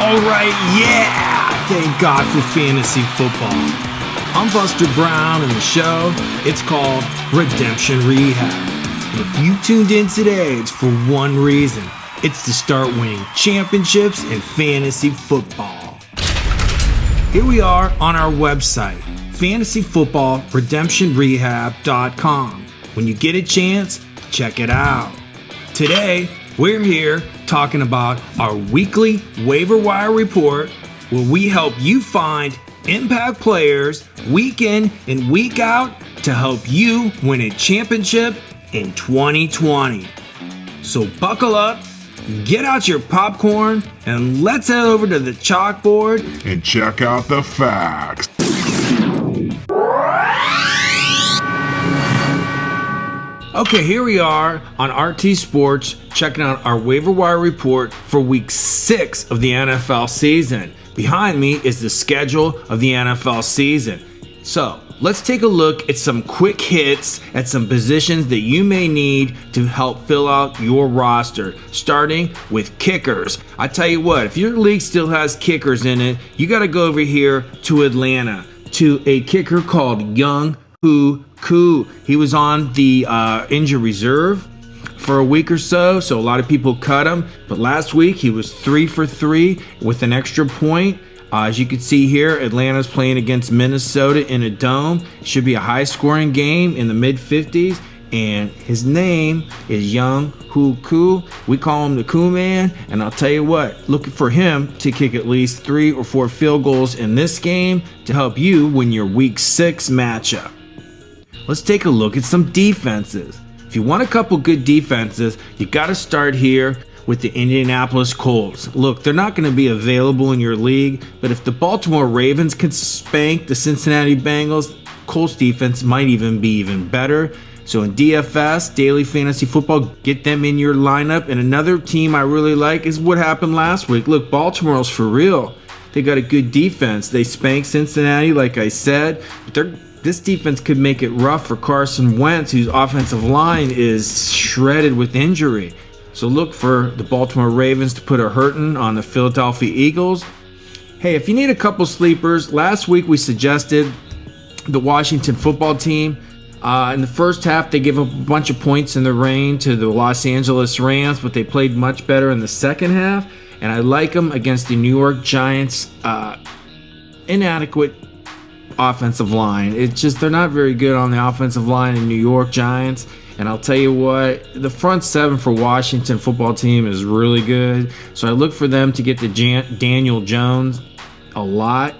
All right, yeah! Thank God for fantasy football. I'm Buster Brown, and the show, it's called Redemption Rehab. And if you tuned in today, it's for one reason. It's to start winning championships in fantasy football. Here we are on our website, fantasyfootballredemptionrehab.com. When you get a chance, check it out. Today, we're here talking about our weekly Waiver Wire report, where we help you find impact players week in and week out to help you win a championship in 2020. So buckle up, get out your popcorn, and let's head over to the chalkboard and check out the facts. Okay, here we are on RT Sports checking out our waiver wire report for week 6 of the NFL season. Behind me is the schedule of the NFL season. So let's take a look at some quick hits at some positions that you may need to help fill out your roster, starting with kickers. I tell you what, if your league still has kickers in it, you got to go over here to Atlanta to a kicker called Young Hoo Koo. He was on the injured reserve for a week or so a lot of people cut him. But last week he was 3 for 3 with an extra point. As you can see here, Atlanta's playing against Minnesota in a dome. It should be a high-scoring game in the mid-50s. And his name is Young Hoo Koo. We call him the Koo Man. And I'll tell you what, looking for him to kick at least 3 or 4 field goals in this game to help you win your Week 6 matchup. Let's take a look at some defenses. If you want a couple good defenses, you got to start here with the Indianapolis Colts. Look, they're not going to be available in your league, but if the Baltimore Ravens can spank the Cincinnati Bengals, Colts defense might even be even better. So in DFS, Daily Fantasy Football, get them in your lineup. And another team I really like is what happened last week. Look, Baltimore's for real. They got a good defense. They spanked Cincinnati, like I said, but this defense could make it rough for Carson Wentz, whose offensive line is shredded with injury. So look for the Baltimore Ravens to put a hurting on the Philadelphia Eagles. Hey, if you need a couple sleepers, last week we suggested the Washington football team. In the first half, they gave up a bunch of points in the rain to the Los Angeles Rams, but they played much better in the second half. And I like them against the New York Giants' inadequate offensive line. It's just they're not very good on the offensive line in New York Giants. And I'll tell you what, the front seven for Washington football team is really good. So I look for them to get to Daniel Jones a lot.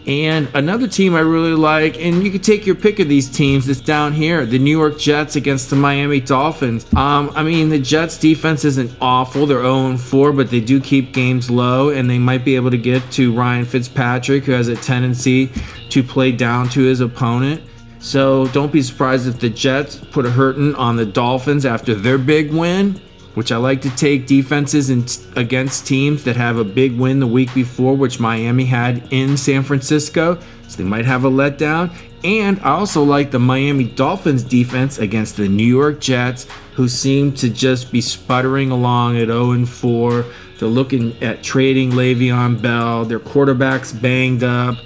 And another team I really like, and you can take your pick of these teams, that's down here, the New York Jets against the Miami Dolphins. The Jets defense isn't awful. They're 0-4, but they do keep games low, and they might be able to get to Ryan Fitzpatrick, who has a tendency to play down to his opponent. So don't be surprised if the Jets put a hurting on the Dolphins after their big win, which I like to take defenses against teams that have a big win the week before, which Miami had in San Francisco. So they might have a letdown. And I also like the Miami Dolphins defense against the New York Jets, who seem to just be sputtering along at 0-4. They're looking at trading Le'Veon Bell. Their quarterback's banged up,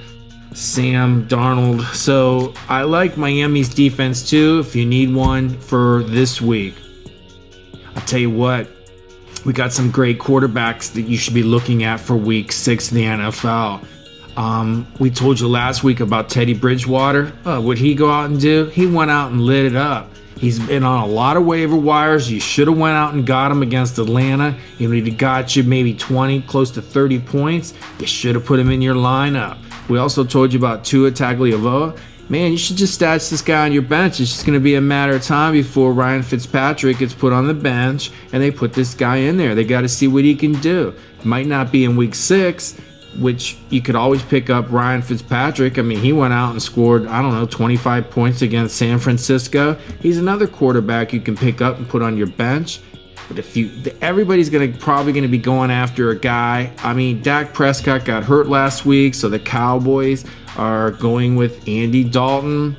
Sam Darnold. So I like Miami's defense too if you need one for this week. I'll tell you what, we got some great quarterbacks that you should be looking at for week 6 in the NFL. We told you last week about Teddy Bridgewater. What'd he go out and do? He went out and lit it up. He's been on a lot of waiver wires. You should have went out and got him against Atlanta. He'd have got you maybe 20, close to 30 points. You should have put him in your lineup. We also told you about Tua Tagovailoa. Man, you should just stash this guy on your bench. It's just going to be a matter of time before Ryan Fitzpatrick gets put on the bench and they put this guy in there. They got to see what he can do. It might not be in week 6, which you could always pick up Ryan Fitzpatrick. He went out and scored, 25 points against San Francisco. He's another quarterback you can pick up and put on your bench. But everybody's probably going to be going after a guy. Dak Prescott got hurt last week, so the Cowboys are going with Andy Dalton.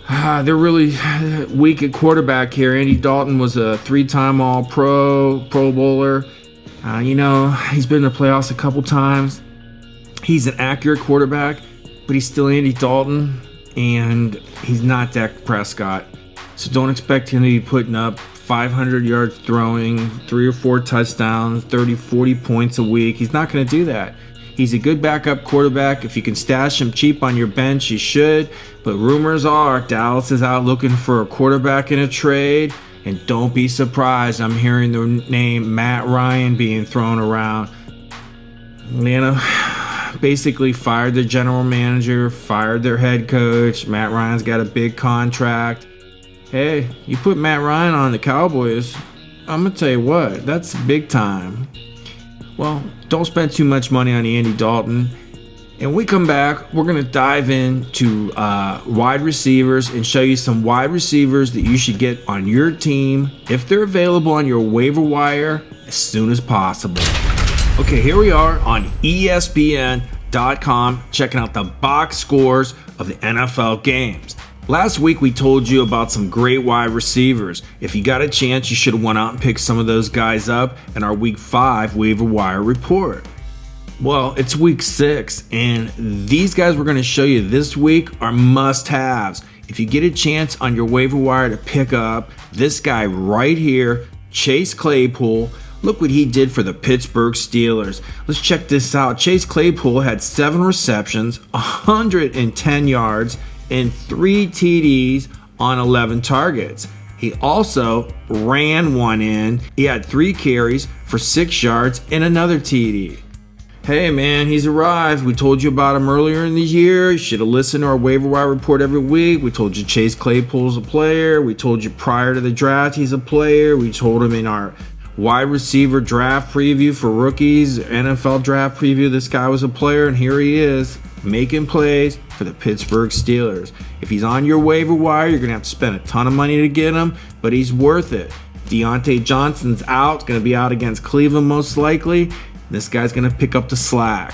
They're really weak at quarterback here. Andy Dalton was a 3-time All-Pro, Pro Bowler. He's been in the playoffs a couple times. He's an accurate quarterback, but he's still Andy Dalton, and he's not Dak Prescott. So don't expect him to be putting up 500 yards throwing, 3 or 4 touchdowns, 30, 40 points a week. He's not going to do that. He's a good backup quarterback. If you can stash him cheap on your bench, you should. But rumors are Dallas is out looking for a quarterback in a trade. And don't be surprised, I'm hearing the name Matt Ryan being thrown around. Atlanta basically fired their general manager, fired their head coach. Matt Ryan's got a big contract. Hey, you put Matt Ryan on the Cowboys, I'm going to tell you what, that's big time. Well, don't spend too much money on Andy Dalton. And when we come back, we're going to dive into wide receivers and show you some wide receivers that you should get on your team if they're available on your waiver wire as soon as possible. Okay, here we are on ESPN.com checking out the box scores of the NFL games. Last week we told you about some great wide receivers. If you got a chance, you should have went out and picked some of those guys up in our Week 5 waiver wire report. Well, it's Week 6, and these guys we're going to show you this week are must-haves. If you get a chance on your waiver wire to pick up this guy right here, Chase Claypool, look what he did for the Pittsburgh Steelers. Let's check this out. Chase Claypool had 7 receptions, 110 yards, and 3 TDs on 11 targets. He also ran one in. He had 3 carries for 6 yards and another TD. Hey man, he's arrived. We told you about him earlier in the year. You should have listened to our waiver wire report every week. We told you Chase Claypool's a player. We told you prior to the draft he's a player. We told him in our wide receiver draft preview for rookies, NFL draft preview, this guy was a player, and here he is making plays for the Pittsburgh Steelers. If he's on your waiver wire, you're going to have to spend a ton of money to get him, but he's worth it. Deontay Johnson's out, going to be out against Cleveland most likely. This guy's going to pick up the slack.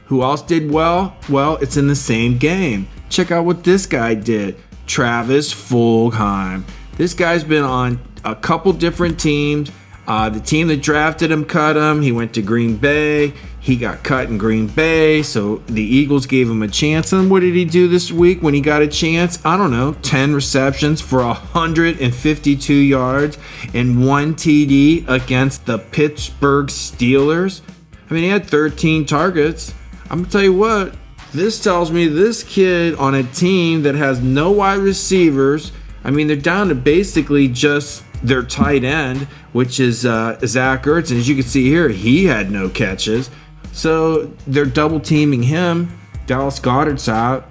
Who else did well? Well, it's in the same game. Check out what this guy did. Travis Fulgham. This guy's been on a couple different teams. The team that drafted him cut him. He went to Green Bay. He got cut in Green Bay, so the Eagles gave him a chance. And what did he do this week when he got a chance? I don't know, 10 receptions for 152 yards and 1 TD against the Pittsburgh Steelers. I mean, he had 13 targets. I'm going to tell you what, this tells me this kid on a team that has no wide receivers, I mean, they're down to basically just their tight end, which is Zach Ertz. And as you can see here, he had no catches. So they're double teaming him. Dallas Goedert's out.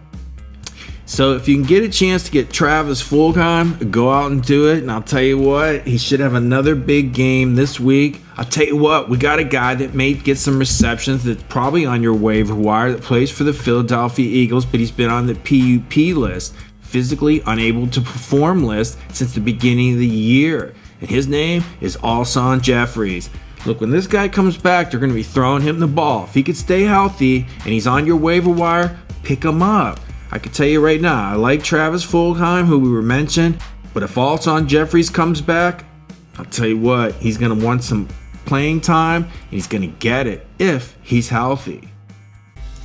So if you can get a chance to get Travis Fulgham, go out and do it. And I'll tell you what, he should have another big game this week. I'll tell you what, we got a guy that may get some receptions that's probably on your waiver wire that plays for the Philadelphia Eagles, but he's been on the PUP list, physically unable to perform list since the beginning of the year. And his name is Alshon Jeffries. Look, when this guy comes back, they're going to be throwing him the ball. If he could stay healthy and he's on your waiver wire, pick him up. I can tell you right now, I like Travis Fulgham, who we were mentioned, but if Alshon Jeffries comes back, I'll tell you what, he's going to want some playing time, and he's going to get it if he's healthy.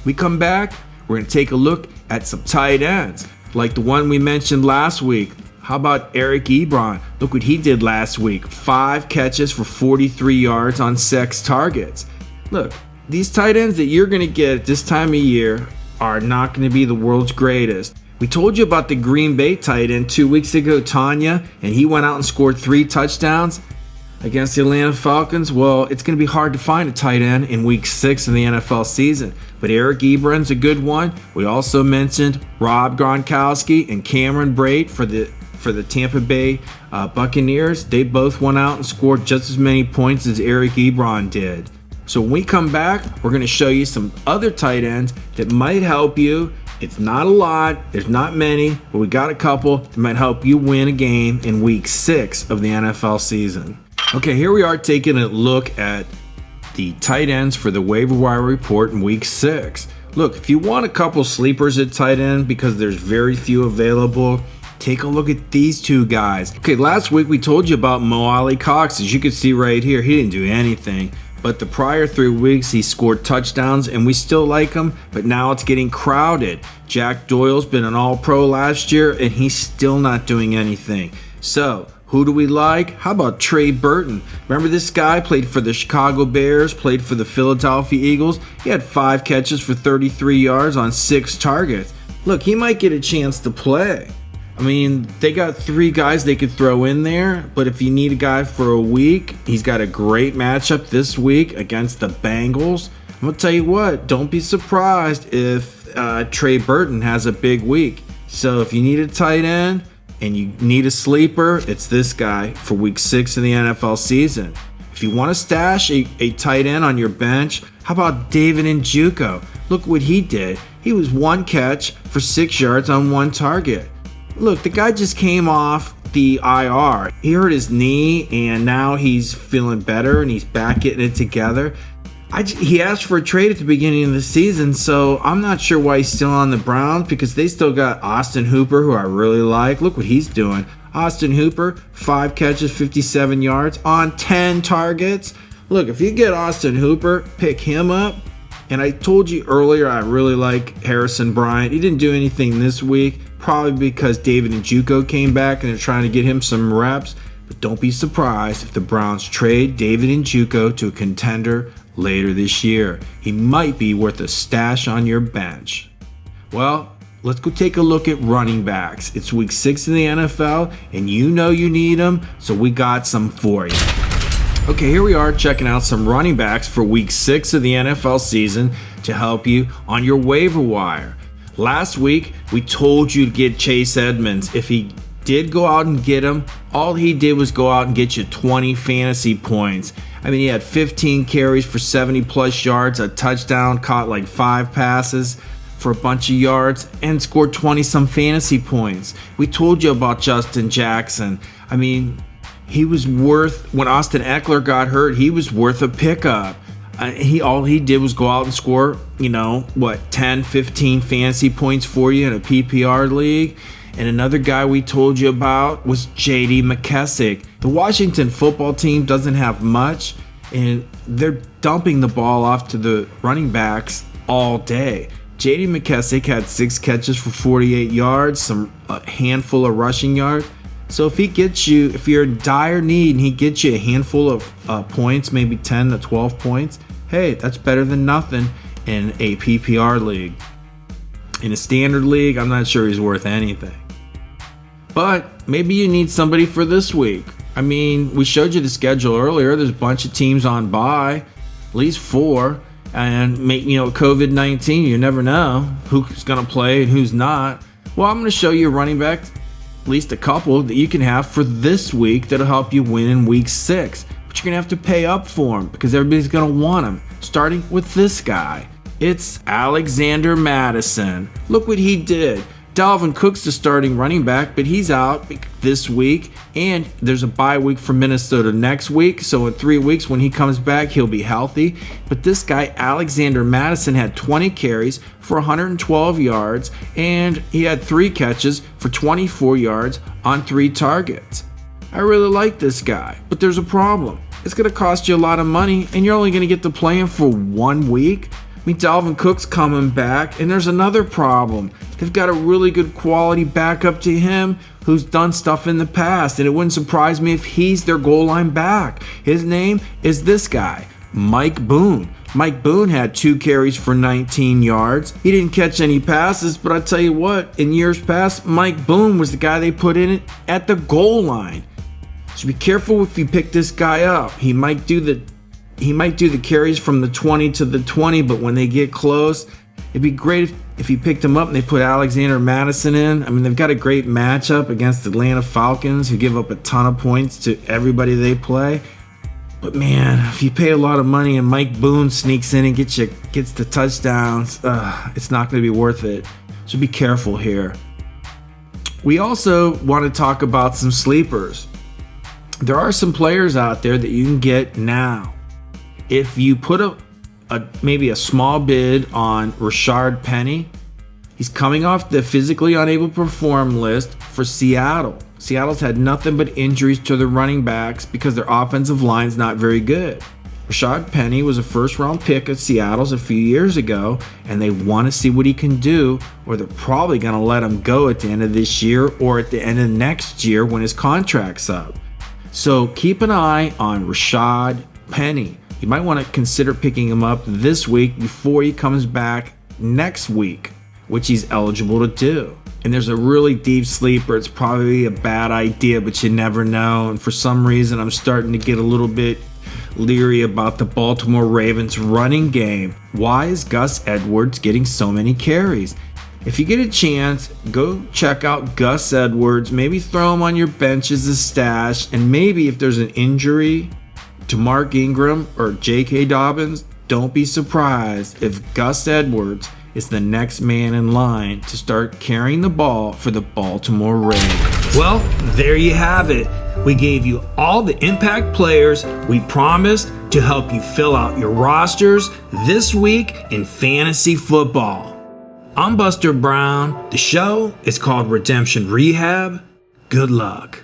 We come back, we're going to take a look at some tight ends, like the one we mentioned last week. How about Eric Ebron? Look what he did last week. 5 catches for 43 yards on 6 targets. Look, these tight ends that you're going to get at this time of year are not going to be the world's greatest. We told you about the Green Bay tight end 2 weeks ago, Tanya, and he went out and scored 3 touchdowns against the Atlanta Falcons. Well, it's going to be hard to find a tight end in Week 6 of the NFL season. But Eric Ebron's a good one. We also mentioned Rob Gronkowski and Cameron Brate for the Tampa Bay Buccaneers. They both went out and scored just as many points as Eric Ebron did. So when we come back, we're going to show you some other tight ends that might help you. It's not a lot, there's not many, but we got a couple that might help you win a game in Week 6 of the NFL season. Okay, here we are taking a look at the tight ends for the waiver wire report in Week 6. Look, if you want a couple sleepers at tight end because there's very few available, take a look at these 2 guys. Okay, last week we told you about Mo Alley Cox. As you can see right here, he didn't do anything. But the prior 3 weeks, he scored touchdowns, and we still like him, but now it's getting crowded. Jack Doyle's been an all-pro last year, and he's still not doing anything. So, who do we like? How about Trey Burton? Remember this guy? Played for the Chicago Bears, played for the Philadelphia Eagles. He had 5 catches for 33 yards on 6 targets. Look, he might get a chance to play. I mean, they got 3 guys they could throw in there, but if you need a guy for a week, he's got a great matchup this week against the Bengals. I'm going to tell you what, don't be surprised if Trey Burton has a big week. So if you need a tight end and you need a sleeper, it's this guy for week 6 of the NFL season. If you want to stash a tight end on your bench, how about David Njoku? Look what he did. He was 1 catch for 6 yards on 1 target. Look, the guy just came off the IR. He hurt his knee, and now he's feeling better, and he's back getting it together. He asked for a trade at the beginning of the season, so I'm not sure why he's still on the Browns, because they still got Austin Hooper, who I really like. Look what he's doing. Austin Hooper, 5 catches, 57 yards on 10 targets. Look, if you get Austin Hooper, pick him up. And I told you earlier I really like Harrison Bryant. He didn't do anything this week, probably because David Njoku came back and they're trying to get him some reps. But don't be surprised if the Browns trade David Njoku to a contender later this year. He might be worth a stash on your bench. Well, let's go take a look at running backs. It's week 6 in the NFL, and you know you need them, so we got some for you. Okay, here we are checking out some running backs for week 6 of the NFL season to help you on your waiver wire. Last week, we told you to get Chase Edmonds. If he did go out and get him, all he did was go out and get you 20 fantasy points. I mean, he had 15 carries for 70 plus yards, a touchdown, caught like 5 passes for a bunch of yards, and scored 20 some fantasy points. We told you about Justin Jackson. I mean, he was worth, when Austin Eckler got hurt, he was worth a pickup. All he did was go out and score, 10, 15 fantasy points for you in a PPR league. And another guy we told you about was J.D. McKissic. The Washington football team doesn't have much, and they're dumping the ball off to the running backs all day. J.D. McKissic had 6 catches for 48 yards, a handful of rushing yards. So if you're in dire need and he gets you a handful of points, maybe 10 to 12 points, hey, that's better than nothing in a PPR league. In a standard league, I'm not sure he's worth anything. But maybe you need somebody for this week. I mean, we showed you the schedule earlier. There's a bunch of teams on bye, at least 4. And COVID-19, you never know who's going to play and who's not. Well, I'm going to show you a running back, at least a couple that you can have for this week that'll help you win in week 6. But you're going to have to pay up for them because everybody's going to want them. Starting with this guy. It's Alexander Mattison. Look what he did. Dalvin Cook's the starting running back, but he's out this week, and there's a bye week for Minnesota next week. So in 3 weeks, when he comes back, he'll be healthy. But this guy, Alexander Mattison, had 20 carries for 112 yards, and he had 3 catches for 24 yards on 3 targets. I really like this guy, but there's a problem. It's going to cost you a lot of money, and you're only going to get to play him for 1 week. I mean, Dalvin Cook's coming back, and there's another problem. They've got a really good quality backup to him who's done stuff in the past, and it wouldn't surprise me if he's their goal line back. His name is this guy, Mike Boone. Mike Boone had 2 carries for 19 yards. He didn't catch any passes, but I tell you what, in years past, Mike Boone was the guy they put in it at the goal line. So be careful if you pick this guy up. He might do the carries from the 20 to the 20, but when they get close, it'd be great if you picked him up and they put Alexander Mattison in. I mean, they've got a great matchup against the Atlanta Falcons, who give up a ton of points to everybody they play. But man, if you pay a lot of money and Mike Boone sneaks in and gets the touchdowns, it's not going to be worth it. So be careful here. We also want to talk about some sleepers. There are some players out there that you can get now. If you put maybe a small bid on Rashard Penny, he's coming off the physically unable to perform list for Seattle. Seattle's had nothing but injuries to their running backs because their offensive line's not very good. Rashad Penny was a first-round pick at Seattle's a few years ago, and they want to see what he can do, or they're probably going to let him go at the end of this year or at the end of next year when his contract's up. So keep an eye on Rashad Penny. You might want to consider picking him up this week before he comes back next week, which he's eligible to do. And there's a really deep sleeper. It's probably a bad idea, but you never know. And for some reason, I'm starting to get a little bit leery about the Baltimore Ravens running game. Why is Gus Edwards getting so many carries? If you get a chance, go check out Gus Edwards. Maybe throw him on your bench as a stash. And maybe if there's an injury to Mark Ingram or J.K. Dobbins, don't be surprised if Gus Edwards is the next man in line to start carrying the ball for the Baltimore Ravens. Well, there you have it. We gave you all the impact players we promised to help you fill out your rosters this week in fantasy football. I'm Buster Brown. The show is called Redemption Rehab. Good luck.